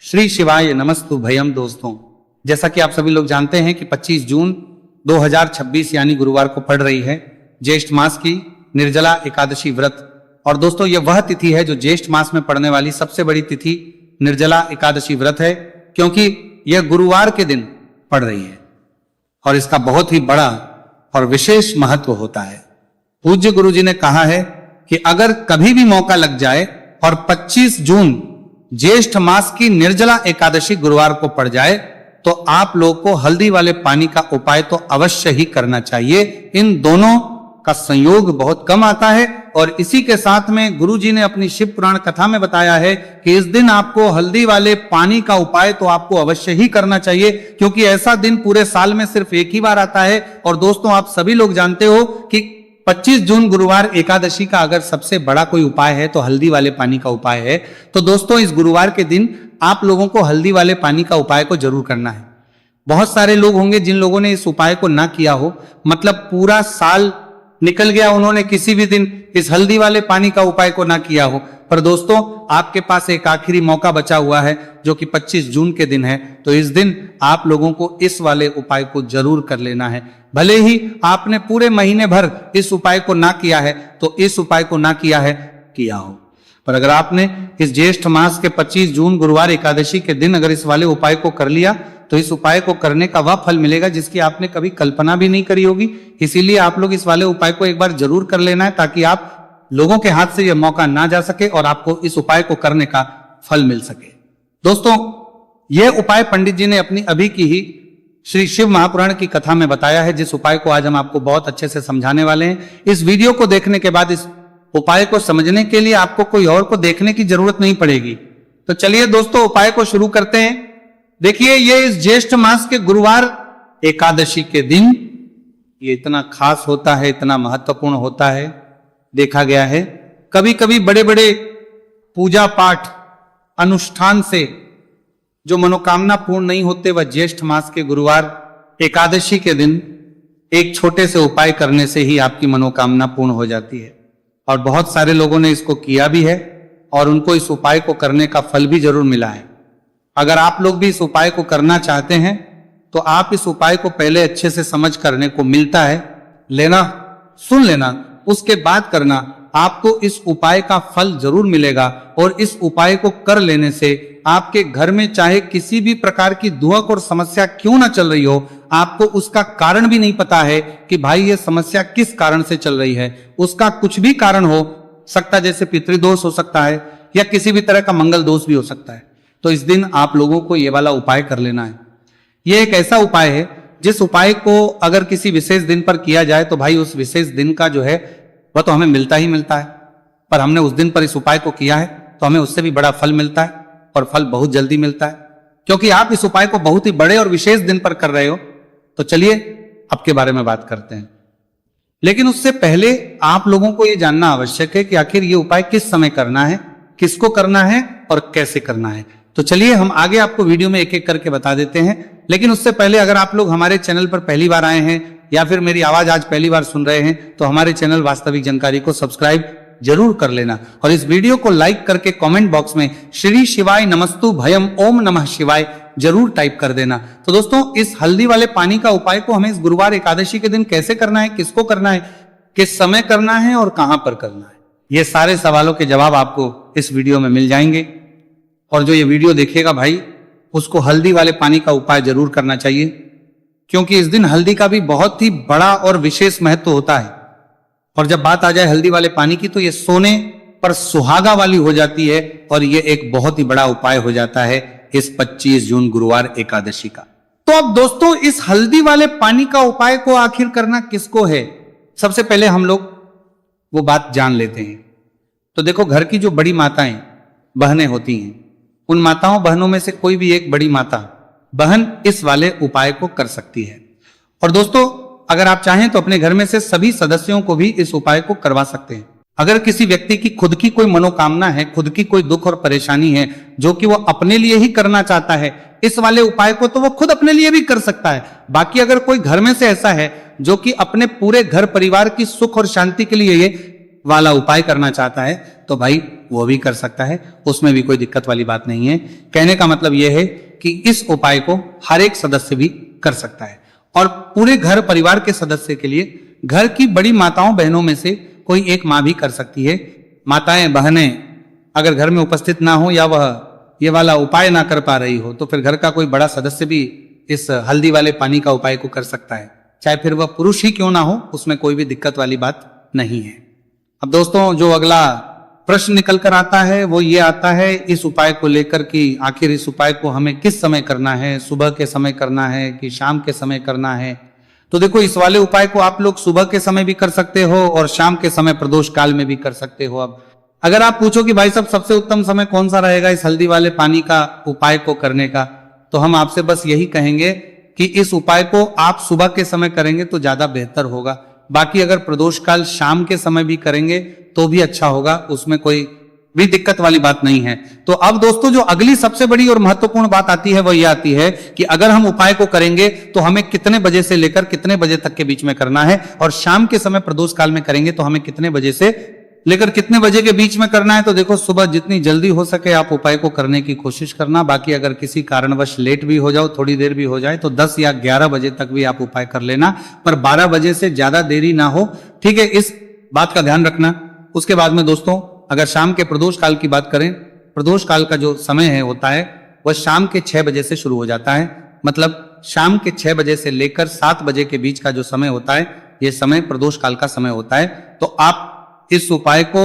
श्री शिवाय नमस्तु भयम। दोस्तों, जैसा कि आप सभी लोग जानते हैं कि 25 जून 2026 यानी गुरुवार को पड़ रही है ज्येष्ठ मास की निर्जला एकादशी व्रत। और दोस्तों, यह वह तिथि है जो ज्येष्ठ मास में पड़ने वाली सबसे बड़ी तिथि निर्जला एकादशी व्रत है, क्योंकि यह गुरुवार के दिन पड़ रही है और इसका बहुत ही बड़ा और विशेष महत्व होता है। पूज्य गुरु जी ने कहा है कि अगर कभी भी मौका लग जाए और 25 जून ज्येष्ठ मास की निर्जला एकादशी गुरुवार को पड़ जाए तो आप लोग को हल्दी वाले पानी का उपाय तो अवश्य ही करना चाहिए। इन दोनों का संयोग बहुत कम आता है और इसी के साथ में गुरु जी ने अपनी शिव पुराण कथा में बताया है कि इस दिन आपको हल्दी वाले पानी का उपाय तो आपको अवश्य ही करना चाहिए, क्योंकि ऐसा दिन पूरे साल में सिर्फ एक ही बार आता है। और दोस्तों, आप सभी लोग जानते हो कि 25 जून गुरुवार एकादशी का अगर सबसे बड़ा कोई उपाय है तो हल्दी वाले पानी का उपाय है। तो दोस्तों, इस गुरुवार के दिन आप लोगों को हल्दी वाले पानी का उपाय को जरूर करना है। बहुत सारे लोग होंगे जिन लोगों ने इस उपाय को ना किया हो, मतलब पूरा साल निकल गया, उन्होंने किसी भी दिन इस हल्दी वाले पानी का उपाय को ना किया हो। पर दोस्तों, आपके पास एक आखिरी मौका बचा हुआ है जो कि 25 जून के दिन है। तो इस दिन आप लोगों को इस वाले उपाय को जरूर कर लेना है। भले ही आपने पूरे महीने भर इस उपाय को ना किया है तो इस उपाय को ना किया हो, पर अगर आपने इस ज्येष्ठ मास के 25 जून गुरुवार एकादशी के दिन अगर इस वाले उपाय को कर लिया तो इस उपाय को करने का वह फल मिलेगा जिसकी आपने कभी कल्पना भी नहीं करी होगी। इसीलिए आप लोग इस वाले उपाय को एक बार जरूर कर लेना है, ताकि आप लोगों के हाथ से यह मौका ना जा सके और आपको इस उपाय को करने का फल मिल सके। दोस्तों, यह उपाय पंडित जी ने अपनी अभी की ही श्री शिव महापुराण की कथा में बताया है, जिस उपाय को आज हम आपको बहुत अच्छे से समझाने वाले हैं। इस वीडियो को देखने के बाद इस उपाय को समझने के लिए आपको कोई और को देखने की जरूरत नहीं पड़ेगी। तो चलिए दोस्तों, उपाय को शुरू करते हैं। देखिए, ये इस ज्येष्ठ मास के गुरुवार एकादशी के दिन ये इतना खास होता है, इतना महत्वपूर्ण होता है। देखा गया है कभी कभी बड़े बड़े पूजा पाठ अनुष्ठान से जो मनोकामना पूर्ण नहीं होते, वह ज्येष्ठ मास के गुरुवार एकादशी के दिन एक छोटे से उपाय करने से ही आपकी मनोकामना पूर्ण हो जाती है। और बहुत सारे लोगों ने इसको किया भी है और उनको इस उपाय को करने का फल भी जरूर मिला है। अगर आप लोग भी इस उपाय को करना चाहते हैं तो आप इस उपाय को पहले अच्छे से समझ करने को मिलता है, लेना, सुन लेना, उसके बाद करना। आपको इस उपाय का फल जरूर मिलेगा और इस उपाय को कर लेने से आपके घर में चाहे किसी भी प्रकार की दुख और समस्या क्यों ना चल रही हो, आपको उसका कारण भी नहीं पता है कि भाई ये समस्या किस कारण से चल रही है। उसका कुछ भी कारण हो सकता है, जैसे पितृदोष हो सकता है या किसी भी तरह का मंगल दोष भी हो सकता है। तो इस दिन आप लोगों को ये वाला उपाय कर लेना है। यह एक ऐसा उपाय है जिस उपाय को अगर किसी विशेष दिन पर किया जाए तो भाई उस विशेष दिन का जो है वह तो हमें मिलता ही मिलता है, पर हमने उस दिन पर इस उपाय को किया है तो हमें उससे भी बड़ा फल मिलता है और फल बहुत जल्दी मिलता है, क्योंकि आप इस उपाय को बहुत ही बड़े और विशेष दिन पर कर रहे हो। तो चलिए अब के बारे में बात करते हैं, लेकिन उससे पहले आप लोगों को यह जानना आवश्यक है कि आखिर ये उपाय किस समय करना है, किसको करना है और कैसे करना है। तो चलिए हम आगे आपको वीडियो में एक एक करके बता देते हैं। लेकिन उससे पहले अगर आप लोग हमारे चैनल पर पहली बार आए हैं या फिर मेरी आवाज आज पहली बार सुन रहे हैं तो हमारे चैनल वास्तविक जानकारी को सब्सक्राइब जरूर कर लेना और इस वीडियो को लाइक करके कमेंट बॉक्स में श्री शिवाय नमस्तु भयम ओम नमः शिवाय जरूर टाइप कर देना। तो दोस्तों, इस हल्दी वाले पानी का उपाय को हमें इस गुरुवार एकादशी के दिन कैसे करना है, किसको करना है, किस समय करना है और कहां पर करना है, ये सारे सवालों के जवाब आपको इस वीडियो में मिल जाएंगे। और जो ये वीडियो देखेगा भाई, उसको हल्दी वाले पानी का उपाय जरूर करना चाहिए, क्योंकि इस दिन हल्दी का भी बहुत ही बड़ा और विशेष महत्व होता है। और जब बात आ जाए हल्दी वाले पानी की तो ये सोने पर सुहागा वाली हो जाती है और ये एक बहुत ही बड़ा उपाय हो जाता है इस 25 जून गुरुवार एकादशी का। तो अब दोस्तों, इस हल्दी वाले पानी का उपाय को आखिर करना किसको है, सबसे पहले हम लोग वो बात जान लेते हैं। तो देखो, घर की जो बड़ी माताएं बहनें होती हैं, उन माताओं बहनों में से कोई भी एक बड़ी माता बहन इस वाले उपाय को कर सकती है। और दोस्तों, अगर आप चाहें तो अपने घर में से सभी सदस्यों को भी इस उपाय को करवा सकते हैं। अगर किसी व्यक्ति की खुद की कोई मनोकामना है, खुद की कोई दुख और परेशानी है जो कि वो अपने लिए ही करना चाहता है, इस वाले उपाय को तो वो खुद अपने लिए भी कर सकता है। बाकी अगर कोई घर में से ऐसा है जो कि अपने पूरे घर परिवार की सुख और शांति के लिए ये वाला उपाय करना चाहता है तो भाई वो भी कर सकता है, उसमें भी कोई दिक्कत वाली बात नहीं है। कहने का मतलब यह है कि इस उपाय को हर एक सदस्य भी कर सकता है और पूरे घर परिवार के सदस्य के लिए घर की बड़ी माताओं बहनों में से कोई एक माँ भी कर सकती है। माताएं बहनें अगर घर में उपस्थित ना हो या वह ये वाला उपाय ना कर पा रही हो तो फिर घर का कोई बड़ा सदस्य भी इस हल्दी वाले पानी का उपाय को कर सकता है, चाहे फिर वह पुरुष ही क्यों ना हो, उसमें कोई भी दिक्कत वाली बात नहीं है। अब दोस्तों जो अगला प्रश्न निकल कर आता है वो ये आता है इस उपाय को लेकर कि आखिर इस उपाय को हमें किस समय करना है, सुबह के समय करना है कि शाम के समय करना है। तो देखो इस वाले उपाय को आप लोग सुबह के समय भी कर सकते हो और शाम के समय प्रदोष काल में भी कर सकते हो। अब अगर आप पूछो कि भाई साहब सबसे उत्तम समय कौन सा रहेगा इस हल्दी वाले पानी का उपाय को करने का, तो हम आपसे बस यही कहेंगे कि इस उपाय को आप सुबह के समय करेंगे तो ज्यादा बेहतर होगा। बाकी अगर प्रदोष काल शाम के समय भी करेंगे तो भी अच्छा होगा, उसमें कोई भी दिक्कत वाली बात नहीं है। तो अब दोस्तों जो अगली सबसे बड़ी और महत्वपूर्ण बात आती है वो ये आती है कि अगर हम उपाय को करेंगे तो हमें कितने बजे से लेकर कितने बजे तक के बीच में करना है, और शाम के समय प्रदोष काल में करेंगे तो हमें कितने बजे से लेकर कितने बजे के बीच में करना है। तो देखो सुबह जितनी जल्दी हो सके आप उपाय को करने की कोशिश करना। बाकी अगर किसी कारणवश लेट भी हो जाओ, थोड़ी देर भी हो जाए, तो 10 या 11 बजे तक भी आप उपाय कर लेना, पर 12 बजे से ज्यादा देरी ना हो, ठीक है, इस बात का ध्यान रखना। उसके बाद में दोस्तों अगर शाम के प्रदोष काल की बात करें, प्रदोष काल का जो समय है होता है वह शाम के 6 बजे से शुरू हो जाता है। मतलब शाम के 6 बजे से लेकर 7 बजे के बीच का जो समय होता है यह समय प्रदोष काल का समय होता है। तो आप इस उपाय को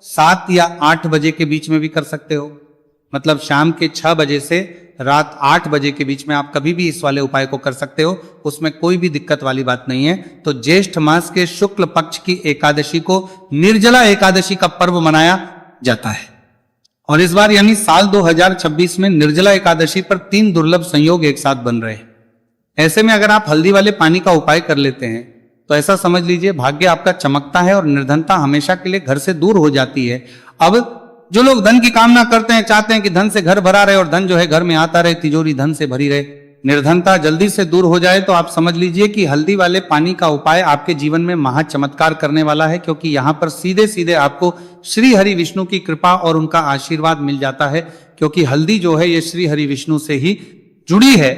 7 या 8 बजे के बीच में भी कर सकते हो। मतलब शाम के 6 बजे से रात 8 बजे के बीच में आप कभी भी इस वाले उपाय को कर सकते हो, उसमें कोई भी दिक्कत वाली बात नहीं है। तो ज्येष्ठ मास के शुक्ल पक्ष की एकादशी को निर्जला एकादशी का पर्व मनाया जाता है और इस बार यानी साल 2026 में निर्जला एकादशी पर 3 दुर्लभ संयोग एक साथ बन रहे हैं। ऐसे में अगर आप हल्दी वाले पानी का उपाय कर लेते हैं तो ऐसा समझ लीजिए भाग्य आपका चमकता है और निर्धनता हमेशा के लिए घर से दूर हो जाती है। अब जो लोग धन की कामना करते हैं, चाहते हैं कि धन से घर भरा रहे और धन जो है घर में आता रहे, तिजोरी धन से भरी रहे, निर्धनता जल्दी से दूर हो जाए, तो आप समझ लीजिए कि हल्दी वाले पानी का उपाय आपके जीवन में महा चमत्कार करने वाला है। क्योंकि यहां पर सीधे सीधे आपको श्री हरि विष्णु की कृपा और उनका आशीर्वाद मिल जाता है, क्योंकि हल्दी जो है ये श्री हरि विष्णु से ही जुड़ी है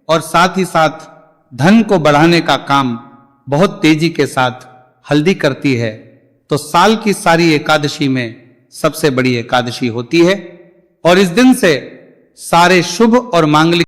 और साथ ही साथ धन को बढ़ाने का काम बहुत तेजी के साथ हल्दी करती है। तो साल की सारी एकादशी में सबसे बड़ी एकादशी होती है और इस दिन से सारे शुभ और मांगलिक